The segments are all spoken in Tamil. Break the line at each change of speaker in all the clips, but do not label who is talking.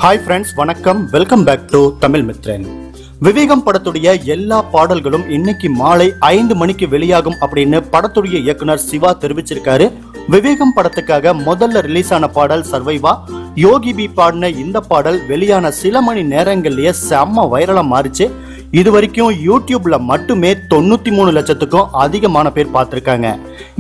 ஹாய் ஃப்ரெண்ட்ஸ், வணக்கம். Welcome back to Tamil Mithran. Vivegam படத்துடைய எல்லா பாடல்களும் இன்னைக்கு மாலை 5 மணிக்கு வெளியாகும் அப்படின்னு படத்துடைய இயக்குனர் சிவா தெரிவிச்சிருக்காரு. விவேகம் படத்துக்காக முதல்ல ரிலீஸ் ஆன பாடல் சர்வைவா. யோகி பி பாடின இந்த பாடல் வெளியான சில மணி நேரங்கள்லயே செம்ம வைரலா மாறிச்சு. இது வரைக்கும் யூடியூப்ல மட்டுமே 93 லட்சத்துக்கும் அதிகமான பேர் பார்த்திருக்காங்க.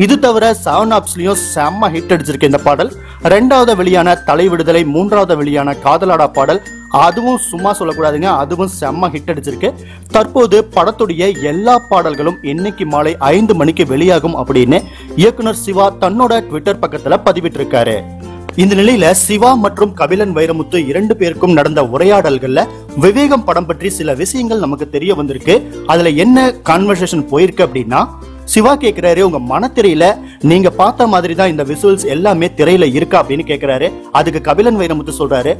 இது தவிர 7 ஆப்ஸ்லயும் செம்ம ஹிட் அடிச்சிருக்கு இந்த பாடல். 2வது வெளியான தலை விடுதலை, 3வது வெளியான காதலாடா பாடல், அதுவும் சும்மா சொல்லக்கூடாதுங்க, அதுவும் செம்ம ஹிட் அடிச்சிருக்கு. தற்போது படத்துடைய எல்லா பாடல்களும் இன்னைக்கு மாலை 5 மணிக்கு வெளியாகும் அப்படின்னு இயக்குனர் சிவா தன்னோட ட்விட்டர் பக்கத்துல பதிவிட்டிருக்காரு. இந்த நிலையில சிவா மற்றும் கபிலன் வைரமுத்து 2 பேருக்கும் நடந்த உரையாடல்கள்ல விவேகம் படம் பற்றி சில விஷயங்கள் நமக்கு தெரிய வந்திருக்கு. அதுல என்ன கான்வர்சேஷன் போயிருக்கு அப்படின்னா, சிவா கேக்குறாரு, உங்க மனத்திரையில நீங்க பார்த்த மாதிரி தான் இந்த விசுவல்ஸ் எல்லாமே திரையில இருக்கா அப்படின்னு கேக்குறாரு. அதுக்கு கபிலன் வைரமுத்து சொல்றாரு,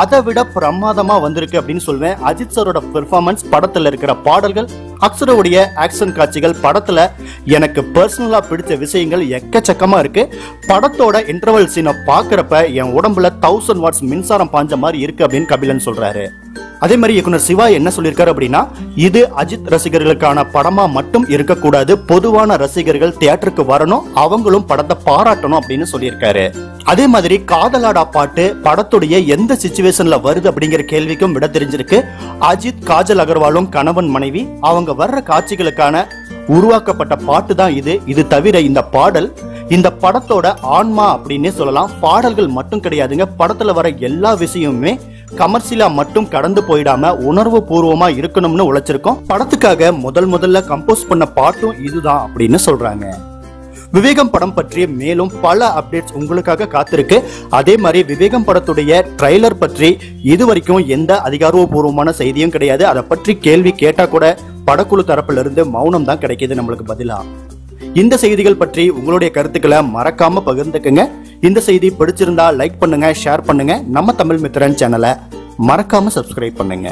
அதை விட பிரமாதமா வந்திருக்கு அப்படின்னு சொல்வேன். அஜித் சாரோட பெர்ஃபார்மன்ஸ், படத்துல இருக்கிற பாடல்கள், அக்ஷரோடைய ஆக்ஷன் காட்சிகள், படத்துல எனக்கு பர்சனலா பிடிச்ச விஷயங்கள் எக்கச்சக்கமா இருக்கு. படத்தோட இன்டர்வல் சீனை பாக்குறப்ப என் உடம்புல 1000 வாட்ஸ் மின்சாரம் பாஞ்ச மாதிரி இருக்கு அப்படின்னு கபிலன் சொல்றாரு. அதே மாதிரி இயக்குனர் சிவா என்ன சொல்லியிருக்காரு அப்படின்னா, இது அஜித் ரசிகர்களுக்கான படமா மட்டும் இருக்கக்கூடாது, பொதுவான ரசிகர்கள் தியேட்டருக்கு வரணும், அவங்களும் படத்தை பாராட்டணும் அப்படின்னு சொல்லியிருக்காரு. அதே மாதிரி காதலாடா பாட்டு படத்துடைய எந்த சிச்சுவேஷன்ல வருது அப்படிங்கிற கேள்விக்கும் விட தெரிஞ்சிருக்கு. அஜித் காஜல் அகர்வாலும் கணவன் மனைவி, அவங்க வர்ற காட்சிகளுக்கான உருவாக்கப்பட்ட பாட்டு தான் இது. இது தவிர இந்த பாடல் இந்த படத்தோட ஆன்மா அப்படின்னு சொல்லலாம். பாடல்கள் மட்டும் கிடையாதுங்க, படத்துல வர எல்லா விஷயமுமே கமர்ஷியலா மட்டும் கடந்து போயிடாம உணர்வு பூர்வமா இருக்கணும்னு உழைச்சிருக்கோம். படத்துக்காக முதல்ல கம்போஸ் பண்ண பாட்டும் இதுதான் அப்படின்னு சொல்றாங்க. விவேகம் படம் பற்றிய மேலும் பல அப்டேட்ஸ் உங்களுக்காக காத்திருக்கு. அதே மாதிரி விவேகம் படத்துடைய ட்ரைலர் பற்றி இதுவரைக்கும் எந்த அதிகாரப்பூர்வமான செய்தியும் கிடையாது. அதை பற்றி கேள்வி கேட்டா கூட படக்குழு தரப்புல இருந்து மௌனம் தான் கிடைக்கிது நம்மளுக்கு பதிலா. இந்த செய்திகள் பற்றி உங்களுடைய கருத்துக்களை மறக்காம பகிர்ந்துக்குங்க. இந்த செய்தி பிடிச்சிருந்தா லைக் பண்ணுங்க, ஷேர் பண்ணுங்க. நம்ம தமிழ் மித்ரன் சேனலை மறக்காம சப்ஸ்கிரைப் பண்ணுங்க.